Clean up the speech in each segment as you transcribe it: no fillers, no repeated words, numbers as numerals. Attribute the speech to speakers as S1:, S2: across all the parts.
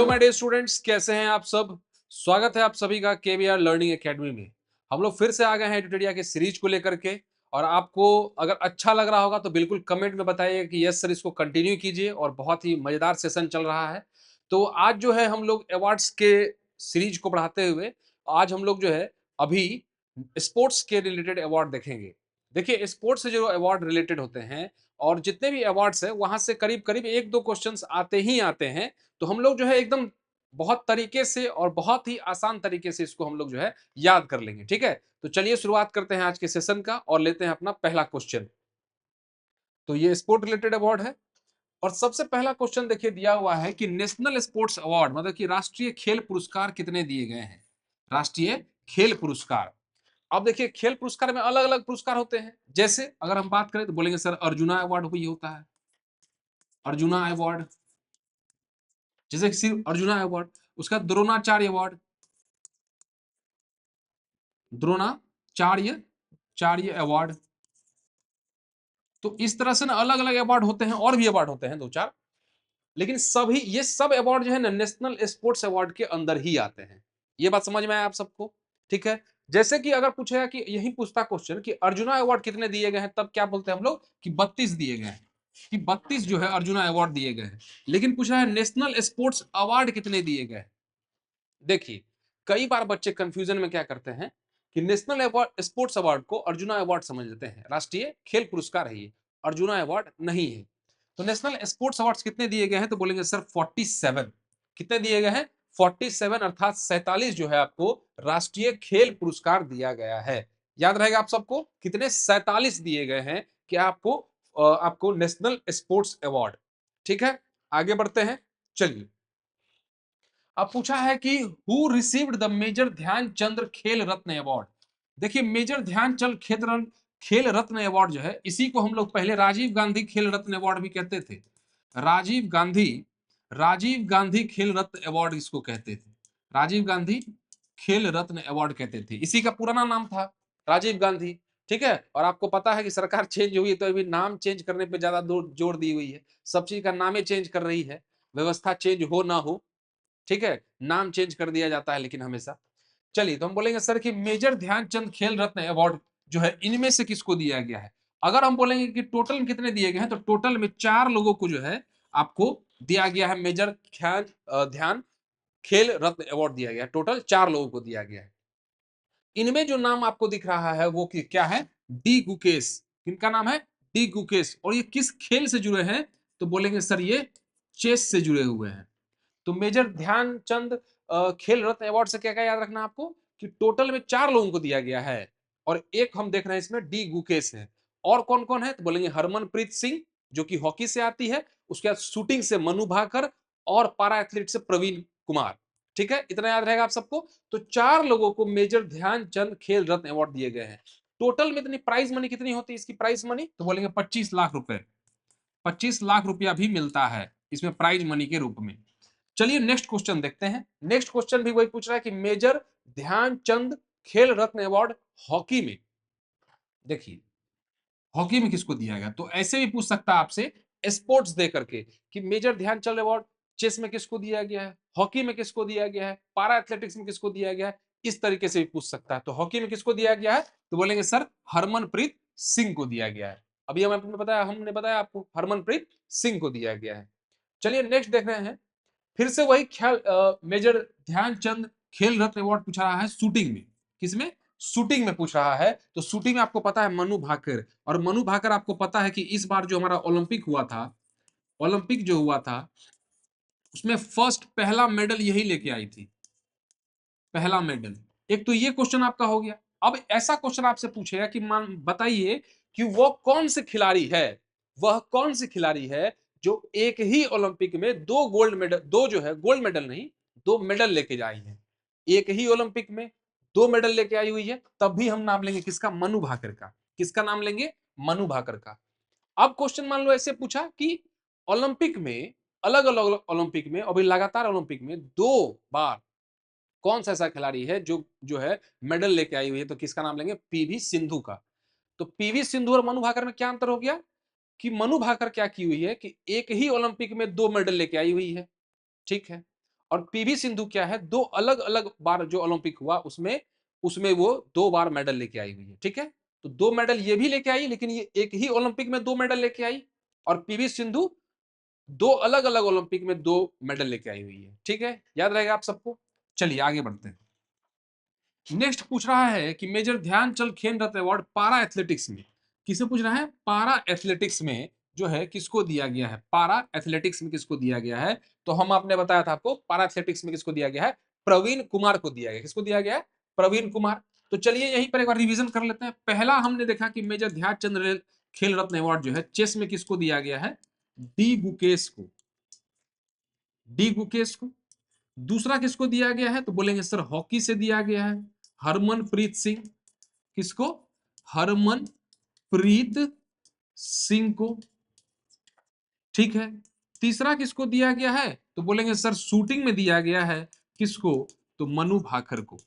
S1: Hello my dear students, कैसे हैं आप सब। स्वागत है आप सभी का केवीआर लर्निंग एकेडमी में। हम लोग फिर से आ गए हैं ट्यूटोरियल के सीरीज को लेकर के। और आपको अगर अच्छा लग रहा होगा तो बिल्कुल कमेंट में बताइए कि यस सर, इसको कंटिन्यू कीजिए। और बहुत ही मजेदार सेशन चल रहा है। तो आज जो है हम लोग अवार्ड्स के सीरीज को बढ़ाते हुए आज हम लोग जो है अभी स्पोर्ट्स के रिलेटेड अवार्ड देखेंगे। देखिए, स्पोर्ट्स से जो अवार्ड रिलेटेड होते हैं और जितने भी अवार्ड्स हैं वहां से करीब करीब एक दो क्वेश्चंस आते ही आते हैं। तो हम लोग जो है एकदम बहुत तरीके से और बहुत ही आसान तरीके से इसको हम लोग जो है याद कर लेंगे। ठीक है, तो चलिए शुरुआत करते हैं आज के सेशन का और लेते हैं अपना पहला क्वेश्चन। तो ये स्पोर्ट रिलेटेड अवार्ड है और सबसे पहला क्वेश्चन देखिए दिया हुआ है कि नेशनल स्पोर्ट्स अवार्ड मतलब कि राष्ट्रीय खेल पुरस्कार कितने दिए गए हैं। राष्ट्रीय खेल पुरस्कार। अब देखिए, खेल पुरस्कार में अलग अलग पुरस्कार होते हैं। जैसे अगर हम बात करें तो बोलेंगे सर अर्जुना अवार्ड भी होता है। अर्जुना अवार्ड, जैसे कि सिर्फ अर्जुना अवार्ड। उसका द्रोणाचार्य अवार्ड, द्रोणाचार्य चार्य अवार्ड। तो इस तरह से ना अलग अलग अवार्ड होते हैं और भी अवार्ड होते हैं दो चार। लेकिन सभी ये सब अवार्ड जो है ना नेशनल स्पोर्ट्स अवार्ड के अंदर ही आते हैं। ये बात समझ में आया आप सबको। ठीक है, जैसे कि अगर पूछेगा कि यही पूछता क्वेश्चन कि अर्जुना अवार्ड कितने दिए गए हैं, तब क्या बोलते हैं हम लोग कि 32 दिए गए हैं, कि 32 जो है अर्जुना अवार्ड दिए गए हैं। लेकिन पूछा है नेशनल स्पोर्ट्स अवार्ड कितने दिए गए। देखिए, कई बार बच्चे कंफ्यूजन में क्या करते हैं कि नेशनल अवार्ड स्पोर्ट्स अवार्ड को अर्जुना अवार्ड समझ लेते हैं। राष्ट्रीय खेल पुरस्कार है ये, अर्जुना अवार्ड नहीं है। तो नेशनल स्पोर्ट्स अवार्ड्स कितने दिए गए हैं तो बोलेंगे सर 47। कितने दिए गए हैं 47, अर्थात 47 जो है आपको राष्ट्रीय खेल पुरस्कार दिया गया है। याद रहेगा आप सबको कितने 47 दिए गए हैं कि आपको नेशनल स्पोर्ट्स अवार्ड। ठीक है, आगे बढ़ते हैं। चलिए, अब पूछा है कि who received the major Dhyan Chand Khel Ratna award. देखिए, मेजर ध्यानचंद खेल रत्न अवार्ड जो है इसी को हम लोग पहले राजीव गांधी खेल रत्न अवार्ड भी कहते थे। राजीव गांधी राजीव गांधी खेल रत्न अवार्ड इसको कहते थे। राजीव गांधी खेल रत्न अवार्ड कहते थे, इसी का पुराना नाम था राजीव गांधी। ठीक है, और आपको पता है कि सरकार चेंज हुई तो अभी नाम चेंज करने पे ज्यादा जोर दी हुई है। सब चीज का नामे चेंज कर रही है, व्यवस्था चेंज हो ना हो। ठीक है, नाम चेंज कर दिया जाता है लेकिन हमेशा। चलिए, तो हम बोलेंगे सर कि मेजर ध्यानचंद खेल रत्न अवार्ड जो है इनमें से किसको दिया गया है। अगर हम बोलेंगे कि टोटल में कितने दिए गए हैं तो टोटल में 4 लोगों को जो है आपको दिया गया है मेजर ध्यान खेल रत्न अवार्ड दिया गया है। टोटल 4 लोगों को दिया गया है। इनमें जो नाम आपको दिख रहा है वो क्या है, डी गुकेश। किनका नाम है, डी गुकेश। और ये किस खेल से जुड़े हैं तो बोलेंगे सर ये चेस से जुड़े हुए हैं। तो मेजर ध्यानचंद खेल रत्न अवार्ड से क्या क्या याद रखना आपको कि टोटल में 4 लोगों को दिया गया है और एक हम देख रहे हैं इसमें डी गुकेश है। और कौन कौन है तो बोलेंगे हरमनप्रीत सिंह जो कि हॉकी से आती है, उसके बाद शूटिंग से मनु भाकर और पारा एथलीट से प्रवीण कुमार। ठीक है, इतना याद रहेगा आप सबको। तो 4 लोगों को मेजर ध्यानचंद खेल रत्न अवार्ड दिए गए हैं। टोटल में इतनी प्राइज मनी कितनी होती है इसकी प्राइज मनी तो बोलेंगे 25 लाख रुपए। 25 लाख रुपया भी मिलता है इसमें प्राइज मनी के रूप में। चलिए नेक्स्ट क्वेश्चन देखते हैं। नेक्स्ट क्वेश्चन भी वही पूछ रहा है कि major Dhyan Chand Khel Ratna award hockey में, देखिए हॉकी में किसको दिया गया। तो ऐसे भी पूछ सकता है आपसे स्पोर्ट्स दे करके कि मेजर ध्यानचंद अवार्ड चेस में किसको दिया गया है, हॉकी में किसको दिया गया है, पारा एथलेटिक्स में किसको दिया गया है। इस तरीके से भी पूछ सकता है। तो हॉकी में किसको दिया गया है तो बोलेंगे सर हरमनप्रीत सिंह को दिया गया है। अभी हमने बताया आपको हरमनप्रीत सिंह को दिया गया है। चलिए नेक्स्ट देख रहे हैं। फिर से वही मेजर ध्यानचंद खेल रत्न अवार्ड पूछ रहा है शूटिंग में। किसमें, शूटिंग में पूछ रहा है। तो शूटिंग में आपको पता है मनु भाकर। और मनु भाकर आपको पता है कि इस बार जो हमारा ओलंपिक हुआ था, ओलंपिक जो हुआ था उसमें फर्स्ट पहला मेडल यही लेके आई थी, पहला मेडल। एक तो ये क्वेश्चन आपका हो गया। अब ऐसा क्वेश्चन आपसे पूछेगा कि मान बताइए कि वो कौन से खिलाड़ी है, वह कौन से खिलाड़ी है जो एक ही ओलंपिक में 2 गोल्ड मेडल, 2 जो है गोल्ड मेडल नहीं 2 मेडल लेके आई है। एक ही ओलंपिक में 2 मेडल लेके आई हुई है। तब भी हम नाम लेंगे किसका, मनु भाकर का। किसका नाम लेंगे, मनु भाकर का। अब क्वेश्चन मान लो ऐसे पूछा कि ओलंपिक में, अलग अलग ओलंपिक में, अभी लगातार ओलंपिक में 2 बार कौन सा ऐसा खिलाड़ी है जो जो है मेडल लेके आई हुई है। तो किसका नाम लेंगे, पीवी सिंधु का। तो पीवी सिंधु और मनु भाकर में क्या अंतर हो गया कि मनु भाकर क्या की हुई है कि एक ही ओलंपिक में 2 मेडल लेके आई हुई है। ठीक है, और पीवी सिंधु क्या है, 2 अलग-अलग बार जो ओलंपिक हुआ उसमें उसमें वो 2 बार मेडल लेके आई हुई है, ठीक है? तो 2 मेडल ये भी लेके आई, लेकिन ये एक ही ओलंपिक में 2 मेडल लेके आई, और पीवी सिंधु 2 अलग-अलग ओलंपिक में 2 मेडल लेके आई हुई है, ठीक है? याद रहेगा आप सबको? चलिए आगे बढ़ते हैं। नेक्स्ट पूछ रहा है कि मेजर ध्यानचंद खेल रत्न अवार्ड पारा एथलेटिक्स में किसे पूछ रहा है? पारा एथलेटिक्स में जो है किसको दिया गया है? पारा एथलेटिक्स में किसको दिया गया है? तो हम आपने बताया था आपको, पारा एथलेटिक्स में किसको दिया गया है? प्रवीण कुमार को दिया गया। किसको दिया गया है? प्रवीण कुमार। तो चलिए यहीं पर एक बार रिवीजन कर लेते हैं। पहला हमने देखा कि मेजर ध्यानचंद खेल रत्न अवार्ड जो है चेस में किसको दिया गया है? डी गुकेश को। डी गुकेश को। दूसरा किसको दिया गया है? तो बोलेंगे सर हॉकी से दिया गया है, हरमनप्रीत सिंह। किसको? हरमनप्रीत सिंह को, ठीक है। तीसरा किसको दिया गया है? तो बोलेंगे सर शूटिंग में दिया गया है। किसको? तो मनु भाकर को।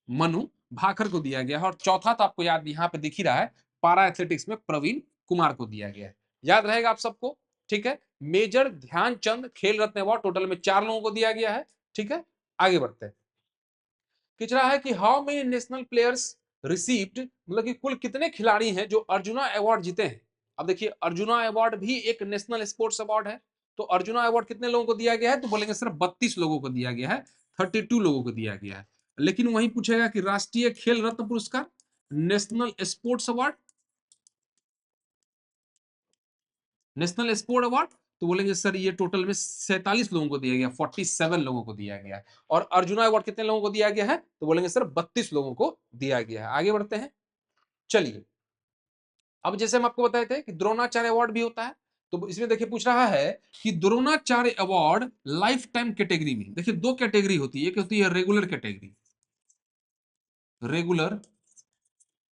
S1: मनु भाकर को दिया गया है। और चौथा तो आपको याद यहां पे दिख ही रहा है, पारा एथलेटिक्स में प्रवीण कुमार को दिया गया है। याद रहेगा आप सबको, ठीक है। Major Dhyan Chand Khel Ratna award total में 4 लोगों को दिया गया है, ठीक है। आगे बढ़ते हैं। किच रहा है कि how many national players received, मतलब कि कुल कितने खिलाड़ी हैं जो अर्जुना अवार्ड जीते हैं। अब देखिए अर्जुना अवार्ड भी एक नेशनल स्पोर्ट्स अवार्ड है, तो अर्जुना अवार्ड कितने लोगों को दिया गया है? तो बोलेंगे सिर्फ 32 लोगों को दिया गया है, 32 लोगों को दिया गया है। लेकिन वही पूछेगा कि राष्ट्रीय खेल रत्न पुरस्कार, national sports award, national sport award, तो बोलेंगे सर ये टोटल में 47 लोगों को दिया गया, 47 लोगों को दिया गया है। और अर्जुना अवार्ड कितने लोगों को दिया गया है? तो बोलेंगे सर 32 लोगों को दिया गया है। आगे बढ़ते हैं। चलिए अब जैसे हम आपको बताए थे कि द्रोणाचार्य अवार्ड भी होता है, तो इसमें देखिए पूछ रहा है कि Dronacharya award life time category में, देखिए 2 कैटेगरी होती है, एक होती है रेगुलर कैटेगरी, रेगुलर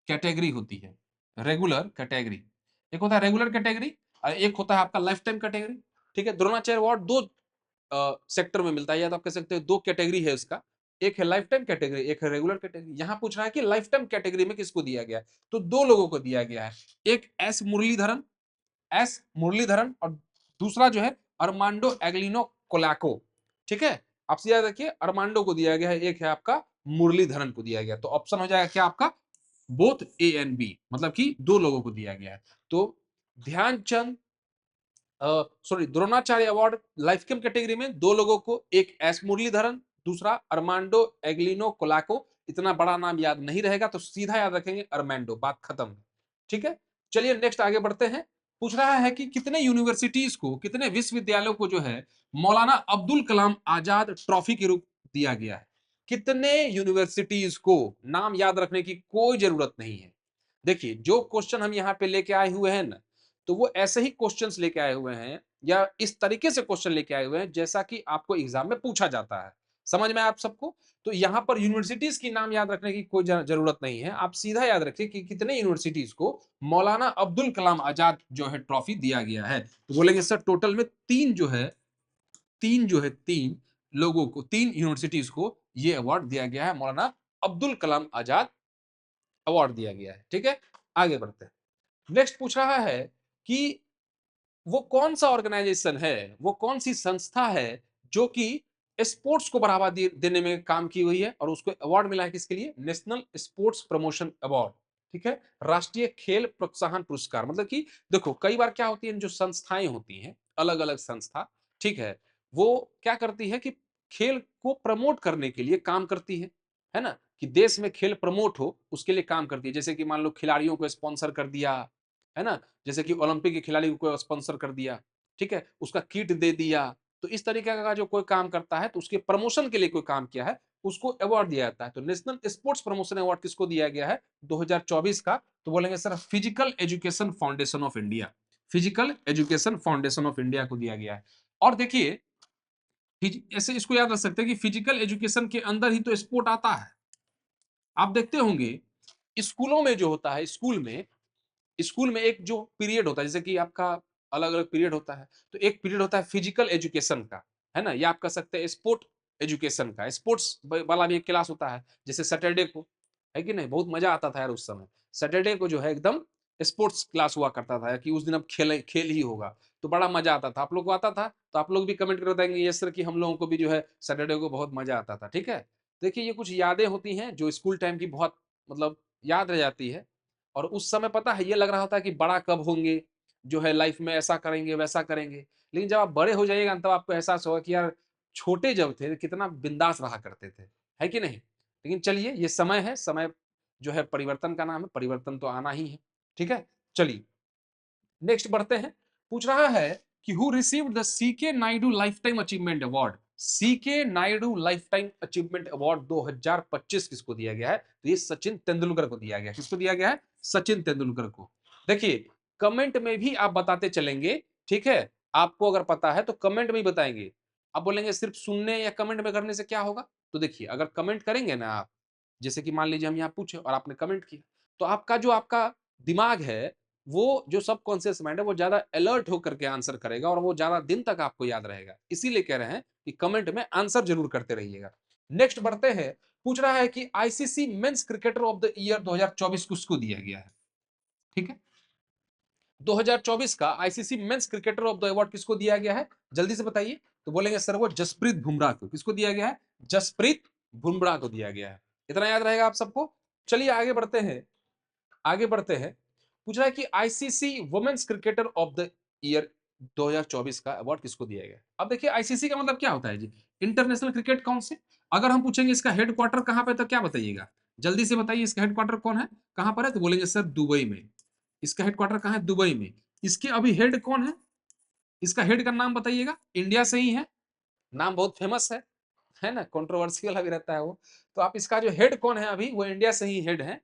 S1: कैटेगरी होती है, रेगुलर कैटेगरी, एक होता है रेगुलर कैटेगरी और एक होता है आपका लाइफ टाइम कैटेगरी, ठीक है। द्रोणाचार्य अवार्ड 2 सेक्टर में मिलता है, या तो आप कह सकते हैं 2 कैटेगरी है उसका, एक है लाइफ टाइम कैटेगरी, एक है रेगुलर कैटेगरी। यहां पूछ रहा है कि लाइफ टाइम कैटेगरी में किसको दिया गया है? तो 2 लोगों को दिया गया है, एक एस मुरलीधरन और दूसरा जो है अरमांडो एग्लिनो कोलाको, ठीक है। आप सीधा देखिए अरमांडो को दिया गया है, एक है आपका मुरलीधरन को दिया गया, तो ऑप्शन हो जाएगा क्या आपका? बोथ ए एंड बी, मतलब कि 2 लोगों को दिया गया है। तो Dhyan Chand sorry Dronacharya award life time category में 2 लोगों को, एक एस मुरलीधरन, दूसरा अरमांडो एग्लिनो कोलाको। इतना बड़ा नाम याद नहीं रहेगा तो सीधा याद रखेंगे अरमांडो, बात खत्म, ठीक है। चलिए नेक्स्ट आगे बढ़ते हैं। पूछ रहा है कि कितने यूनिवर्सिटीज को, कितने विश्वविद्यालयों को जो है मौलाना अब्दुल कलाम आजाद ट्रॉफी के रूप दिया गया है? कितने यूनिवर्सिटीज को, नाम याद रखने की कोई जरूरत नहीं है। देखिए जो क्वेश्चन हम यहाँ पे लेके आए हुए हैं ना, तो वो ऐसे ही क्वेश्चंस लेके आए हुए हैं, या इस तरीके से क्वेश्चन लेके आए हुए हैं जैसा कि आपको एग्जाम में पूछा जाता है। समझ में आया आप सबको? तो यहाँ पर यूनिवर्सिटीज की नाम याद रखने की कोई जरूरत नहीं है, आप सीधा याद रखिए कि कितने यूनिवर्सिटीज को मौलाना अब्दुल कलाम आजाद जो है ट्रॉफी दिया गया है। तो बोलेंगे सर टोटल में 3 जो है, 3 लोगों को, 3 यूनिवर्सिटीज को ये अवार्ड दिया गया है, मौलाना अब्दुल कलाम आजाद अवार्ड दिया गया है, ठीक है। आगे बढ़ते हैं। नेक्स्ट पूछ रहा है कि वो कौन सा ऑर्गेनाइजेशन है, वो कौन सी संस्था है जो कि स्पोर्ट्स को बढ़ावा देने में काम की हुई है, और उसको अवार्ड मिला है किसके लिए? नेशनल स्पोर्ट्स प्रमोशन अवार्ड, ठीक है। राष्ट्रीय खेल प्रोत्साहन पुरस्कार, मतलब कि देखो कई बार क्या होती है, जो संस्थाएं होती हैं अलग अलग संस्था, ठीक है, वो क्या करती है कि खेल को प्रमोट करने के लिए काम करती है ना, कि देश में खेल प्रमोट हो उसके लिए काम करती है। जैसे कि मान लो खिलाड़ियों को स्पॉन्सर कर दिया, है ना, जैसे कि ओलंपिक के खिलाड़ी को स्पॉन्सर कर दिया, ठीक है, उसका किट दे दिया। तो इस तरीके का जो कोई काम करता है तो उसके प्रमोशन के लिए कोई काम किया है, उसको अवार्ड दिया जाता है। तो नेशनल स्पोर्ट्स प्रमोशन अवार्ड किसको दिया गया है 2024 का? तो बोलेंगे sir physical education foundation of India, physical education foundation of India को दिया गया है। और देखिए ऐसे इसको याद रख सकते हैं कि फिजिकल एजुकेशन के अंदर ही तो स्पोर्ट आता है। आप देखते होंगे स्कूलों में जो होता है, स्कूल में एक जो पीरियड होता है, जैसे कि आपका अलग अलग पीरियड होता है, तो एक पीरियड होता है फिजिकल एजुकेशन का, है ना, या आप कह सकते हैं स्पोर्ट एजुकेशन का, स्पोर्ट्स वाला भी एक क्लास होता है, जैसे सैटरडे को, है कि नहीं, बहुत मजा आता था यार उस समय। सैटरडे को जो है एकदम स्पोर्ट्स क्लास हुआ करता था कि उस दिन अब खेल ही होगा, तो बड़ा मजा आता था। आप लोग को आता था? तो आप लोग भी कमेंट कर बताएंगे यस सर कि हम लोगों को भी जो है सैटरडे को बहुत मजा आता था। ठीक है, देखिए ये कुछ यादें होती हैं जो स्कूल टाइम की बहुत मतलब याद रह जाती है। और उस समय पता है ये लग रहा होता है कि बड़ा कब होंगे, जो है लाइफ में ऐसा करेंगे वैसा करेंगे। लेकिन जब आप बड़े हो जाइएगा तब आपको एहसास होगा कि यार छोटे जब थे कितना बिंदास रहा करते थे, है कि नहीं? लेकिन चलिए ये समय है, समय जो है परिवर्तन का नाम है, परिवर्तन तो आना ही है। ठीक है, चलिए नेक्स्ट बढ़ते हैं। पूछ रहा है कि who received the CK Naidu life time achievement award. CK Naidu life time achievement award 2025 किसको दिया गया है? तो ये सचिन तेंदुलकर को दिया गया। किसको दिया गया है? सचिन तेंदुलकर को। देखिए कमेंट में भी आप बताते चलेंगे, ठीक है, आपको अगर पता है तो कमेंट में ही बताएंगे। आप बोलेंगे सिर्फ सुनने या कमेंट में करने से क्या होगा? तो देखिए अगर कमेंट करेंगे ना आप, जैसे कि मान लीजिए हम यहाँ पूछे और आपने कमेंट किया, तो आपका जो आपका दिमाग है, वो जो सबकॉन्शियस माइंड है वो ज्यादा अलर्ट होकर के आंसर करेगा और वो ज्यादा दिन तक आपको याद रहेगा। इसीलिए कह रहे हैं कि कमेंट में आंसर जरूर करते रहिएगा। नेक्स्ट बढ़ते हैं। पूछ रहा है कि ICC men's cricketer of the year 2024 किसको दिया गया है? ठीक है, 2024 का ICC men's cricketer of the award किसको दिया गया है? जल्दी से बताइए। तो बोलेंगे सर वो जसप्रीत बुमराह को। किसको दिया गया है? जसप्रीत बुमराह को दिया गया है। इतना याद रहेगा आप सबको। चलिए आगे बढ़ते हैं, आगे बढ़ते हैं। पूछ रहा है कि ICC women's cricketer of the year 2024 का अवार्ड किसको दिया गया? अब देखिए आईसीसी का मतलब क्या होता है जी? International cricket council. अगर हम पूछेंगे इसका हेडक्वार्टर कहां पे, तो क्या बताइएगा? जल्दी से बताइए इसका हेडक्वार्टर कौन है, कहां पर है? तो बोलेंगे सर दुबई में। इसका हेडक्वार्टर कहां है? दुबई में। इसके अभी हेड कौन है? इसका हेड का नाम बताइएगा। इंडिया से ही है, नाम बहुत फेमस है ना, कंट्रोवर्शियल अभी रहता है वो। तो आप इसका जो हेड कौन है अभी, वो इंडिया से ही हेड है।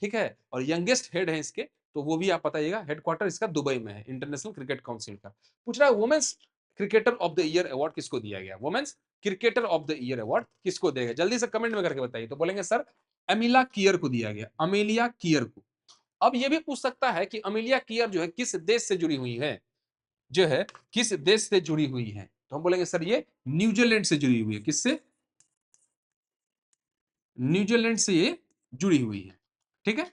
S1: ठीक है, और यंगेस्ट हेड है इसके, तो वो भी आप बताइएगा। हेडक्वार्टर इसका दुबई में है, इंटरनेशनल क्रिकेट काउंसिल का। पूछ रहा है women's cricketer of the year award किसको दिया गया? Women's cricketer of the year award किसको दिया गया? जल्दी से कमेंट में करके बताइए। तो बोलेंगे सर अमिला कियर को दिया गया, अमेलिया कियर को। अब ये भी पूछ सकता है कि अमेलिया कियर जो है किस देश से जुड़ी हुई है, जो है किस देश से जुड़ी हुई है? तो हम बोलेंगे सर ये न्यूजीलैंड से जुड़ी हुई है। किससे? न्यूजीलैंड से ये जुड़ी हुई है। ठीक है,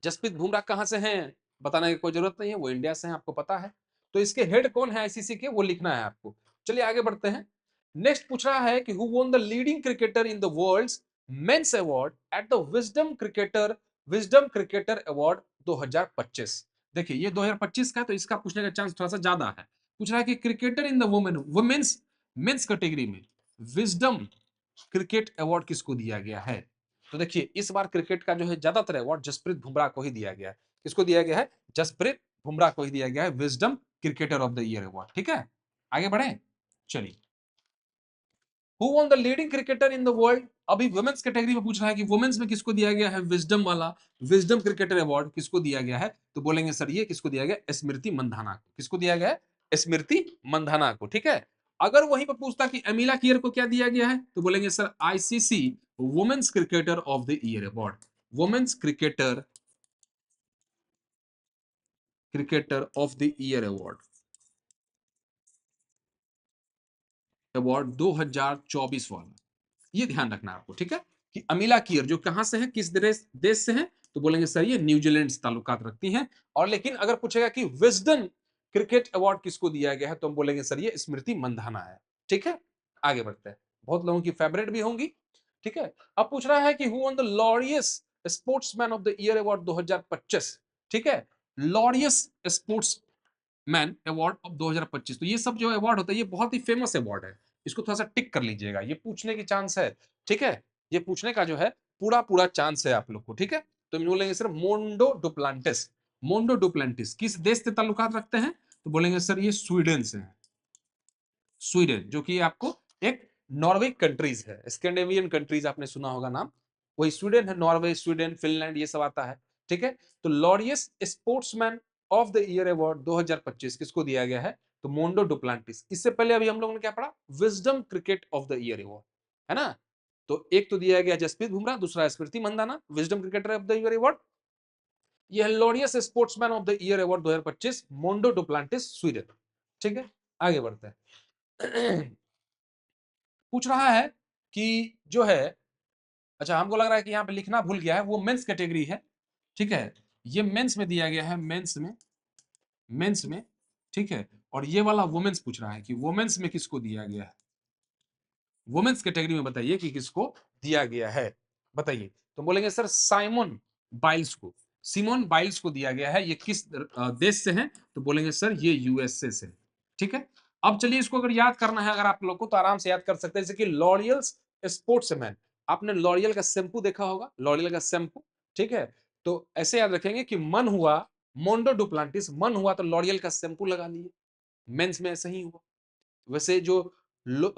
S1: जसप्रीत बुमराह कहां से हैं बताने की कोई जरूरत नहीं है, वो इंडिया से हैं, आपको पता है। तो इसके हेड कौन है आईसीसी के, वो लिखना है आपको। चलिए आगे बढ़ते हैं। नेक्स्ट पूछ रहा है कि who won the leading cricketer in the world's men's award at the Wisden cricketer award 2025। देखिए ये 2025 का है, तो इसका पूछने का चांस थोड़ा सा ज्यादा है। पूछ रहा है कि cricketer in the women's men's category में विजडम क्रिकेट अवार्ड किसको दिया गया है? तो देखिए इस बार क्रिकेट का जो है ज्यादातर अवार्ड जसप्रीत बुमराह को ही दिया गया है। किसको दिया गया है? जसप्रीत बुमराह को ही दिया गया है wisdom cricketer of the year award. ठीक है, आगे बढ़े। चलिए, who one the leading cricketer in the world. अभी वुमेन्स कैटेगरी में पूछ रहा है कि वुमेन्स में किसको दिया गया है विजडम वाला, विजडम क्रिकेटर अवार्ड किसको दिया गया है? तो बोलेंगे सर ये किसको दिया गया? स्मृति मंधाना को। किसको दिया गया है? स्मृति मंधाना को। ठीक है, अगर वहीं पर पूछता कि एमिला कियर को क्या दिया गया है, तो बोलेंगे sir ICC women's cricketer of the year award, women's cricketer of the year award, award 2024 वाला। ये ध्यान रखना आपको। ठीक है, कि अमिला कियर जो कहां से है, किस देश से है? तो बोलेंगे सर ये न्यूजीलैंड से ताल्लुकात रखती हैं। और लेकिन अगर पूछेगा कि विजडम क्रिकेट अवार्ड किसको दिया गया है, तो हम बोलेंगे सर ये स्मृति मंधाना है। ठीक है, आगे बढ़ते हैं। बहुत लोगों की फेवरेट भी होंगी। ठीक है, अब पूछ रहा है कि who one the Laureus sportsman of the year award 2025। ठीक है, Laureus sports man award of 2025। तो ये सब जो अवार्ड होता है ये बहुत ही फेमस अवार्ड है, इसको थोड़ा सा टिक कर लीजिएगा, ये पूछने की चांस है। ठीक है, ये पूछने का जो है पूरा पूरा चांस है आप लोग को। ठीक है, तो बोलेंगे सर मोन्डो डुप्लांटिस। मोन्डो डुप्लांटिस किस देश से ताल्लुकात रखते हैं? तो बोलेंगे सर ये स्वीडन से है। स्वीडन जो कि आपको एक नॉर्वे कंट्रीज है, स्कैंडिनेवियन कंट्रीज आपने सुना होगा नाम, वही स्वीडन है। नॉर्वे, स्वीडन, फिनलैंड ये सब आता है। ठीक है, तो Laureus sportsman of the year award 2025 किसको दिया गया है? तो मोन्डो डुप्लांटिस। इससे पहले अभी हम लोगों ने क्या पढ़ा? Wisdom cricket of the year award, है ना। तो एक तो दिया गया जसप्रीत बुमराह, दूसरा Smriti Mandhana, Wisden cricketer of the year award. यह Laureus sportsman of the year award 2025 Mondo Duplantis, Sweden. ठीक है, आगे बढ़ते हैं। पूछ रहा है कि जो है, अच्छा हमको लग रहा है कि यहाँ पे लिखना भूल गया है, वो मेंस कैटेगरी है। ठीक है, ये मेंस में दिया गया है, मेंस में, ठीक है। और ये वाला वुमेन्स पूछ रहा है कि वुमेन्स में किसको दिया गया है, वुमेन्स कैटेगरी में बताइए कि किसको दिया गया है, बताइए। तो बोलेंगे सर साइमन बाइल्स को, सिमोन बाइल्स को दिया गया है। ये किस देश से हैं, तो बोलेंगे सर ये यूएसए से, ठीक है। अब चलिए इसको अगर याद करना है अगर आप लोग को तो आराम से याद कर सकते हैं, जैसे कि लॉरियल्स स्पोर्ट्समैन, आपने लॉरियल का शैम्पू देखा होगा, लॉरियल का शैम्पू, ठीक है। तो ऐसे याद रखेंगे कि मन हुआ मोंडो डुप्लांटिस, मन हुआ तो लॉरियल का शैम्पू लगा लिए, मेंस में ऐसा ही हुआ। वैसे जो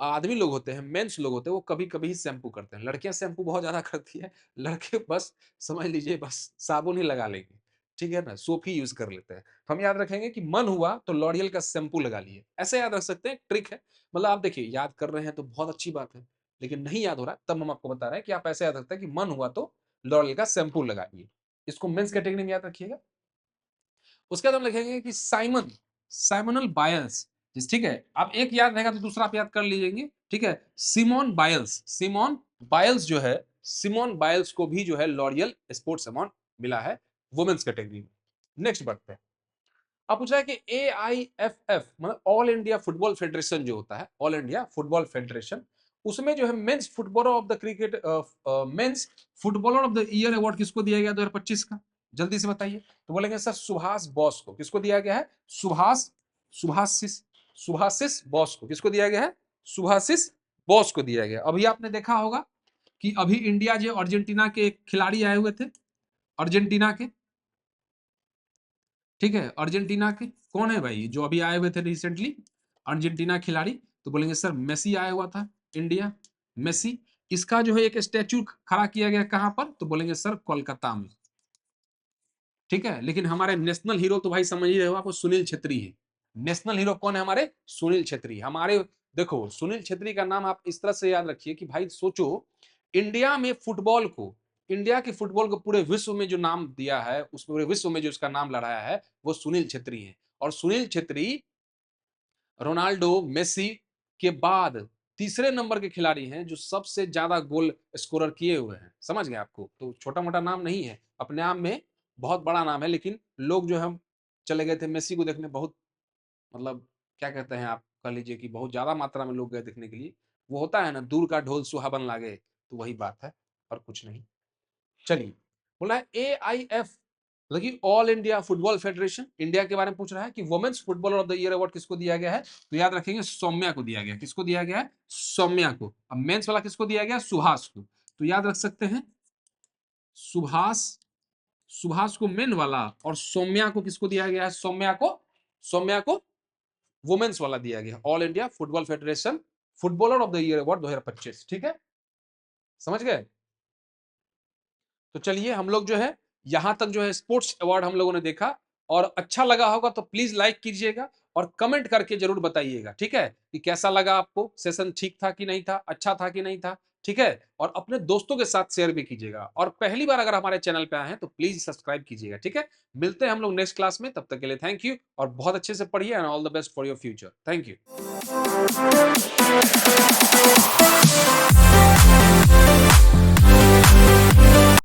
S1: आदमी लोग होते हैं, मेंस लोग होते हैं, वो कभी कभी ही शैम्पू करते हैं, लड़कियां शैम्पू बहुत ज्यादा करती है, लड़के बस समझ लीजिए बस साबुन ही लगा लेंगे, ठीक है ना, सोप ही यूज कर लेते हैं। हम याद रखेंगे कि मन हुआ तो लॉरियल का शैम्पू लगा लिए, ऐसे याद रख सकते हैं, ट्रिक है। मतलब आप देखिए याद कर रहे हैं तो बहुत अच्छी बात है, लेकिन नहीं याद हो रहा है तब हम आपको बता रहे हैं कि आप ऐसे याद रखते हैं कि मन हुआ तो लॉरियल का शैम्पू लगाइए, इसको मेंस कैटेगरी में याद रखिएगा। उसके बाद हम लिखेंगे कि साइमन, साइमनल बायल्स, ठीक है। आप एक याद रहेगा तो दूसरा आप याद कर लीजिएंगे, ठीक है। सिमोन बायल्स, सिमोन बायल्स जो है, सिमोन बायल्स को भी जो है लॉरियल स्पोर्ट्स अवार्ड मिला है वुमेन्स कैटेगरी में। नेक्स्ट बढ़ते हैं। अब पूछा है कि AIFF मतलब ऑल इंडिया फुटबॉल फेडरेशन जो होता है, ऑल इंडिया फुटबॉल फेडरेशन, उसमें जो है men's footballer of the cricket, men's footballer of the year award किसको दिया गया 2025 का, जल्दी से बताइए। तो बोलेंगे सर सुभाष बोस को, किसको दिया गया है, सुभाष, सुभाषिस, सुभाषिस बोस को, किसको दिया गया है, सुभाषिस बोस को दिया गया। अभी आपने देखा होगा कि अभी इंडिया जो अर्जेंटीना के एक खिलाड़ी आए हुए थे, अर्जेंटीना के, ठीक है, अर्जेंटीना के कौन है भाई जो अभी आए हुए थे रिसेंटली, अर्जेंटीना खिलाड़ी, तो बोलेंगे सर मेसी आया हुआ था इंडिया, मेसी। इसका जो है एक स्टैचू खड़ा किया गया कहां पर, तो बोलेंगे सर कोलकाता में, ठीक है। लेकिन हमारे नेशनल हीरो तो भाई समझ ही रहे हो आपको, सुनील छेत्री है। नेशनल हीरो कौन है हमारे, सुनील छेत्री हमारे। देखो सुनील छेत्री का नाम आप इस तरह से याद रखिए कि भाई सोचो, इंडिया में फुटबॉल को, इंडिया के फुटबॉल को पूरे विश्व में जो नाम दिया है, उस पूरे विश्व में जो उसका नाम लड़ाया है वो सुनील छेत्री है। और सुनील छेत्री रोनाल्डो, मेसी के बाद तीसरे नंबर के खिलाड़ी हैं जो सबसे ज्यादा गोल स्कोरर किए हुए हैं, समझ गए आपको। तो छोटा मोटा नाम नहीं है, अपने आप में बहुत बड़ा नाम है। लेकिन लोग जो हम चले गए थे मेसी को देखने, बहुत मतलब क्या कहते हैं, आप कह लीजिए कि बहुत ज्यादा मात्रा में लोग गए देखने के लिए। वो होता है ना, दूर का ढोल सुहावन लागे, तो वही बात है और कुछ नहीं। चलिए, बोला है AIF मतलब कि all India football federation, India के बारे में पूछ रहा है कि women's footballer of the year award किसको दिया गया है, तो याद रखेंगे सौम्या को दिया गया, किसको दिया गया है, सौम्या को। अब मेंस वाला किसको दिया गया, सुभाष को, तो याद रख सकते हैं सुभाष, सुभाष को मेन वाला, और सौम्या को किसको दिया गया है, सौम्या को, सौम्या को वुमेन्स वाला दिया गया, all India football federation footballer of the year award 2025, ठीक है, समझ गए। तो चलिए हम लोग जो है यहां तक जो है स्पोर्ट्स अवार्ड हम लोगों ने देखा, और अच्छा लगा होगा तो प्लीज लाइक कीजिएगा और कमेंट करके जरूर बताइएगा, ठीक है, कि कैसा लगा आपको, सेशन ठीक था कि नहीं था, अच्छा था कि नहीं था, ठीक है। और अपने दोस्तों के साथ शेयर भी कीजिएगा, और पहली बार अगर हमारे चैनल पे आए हैं तो प्लीज सब्सक्राइब कीजिएगा, ठीक है। मिलते हैं हम लोग नेक्स्ट क्लास में, तब तक के लिए थैंक यू, और बहुत अच्छे से पढ़िए, and all the best for your future, thank you.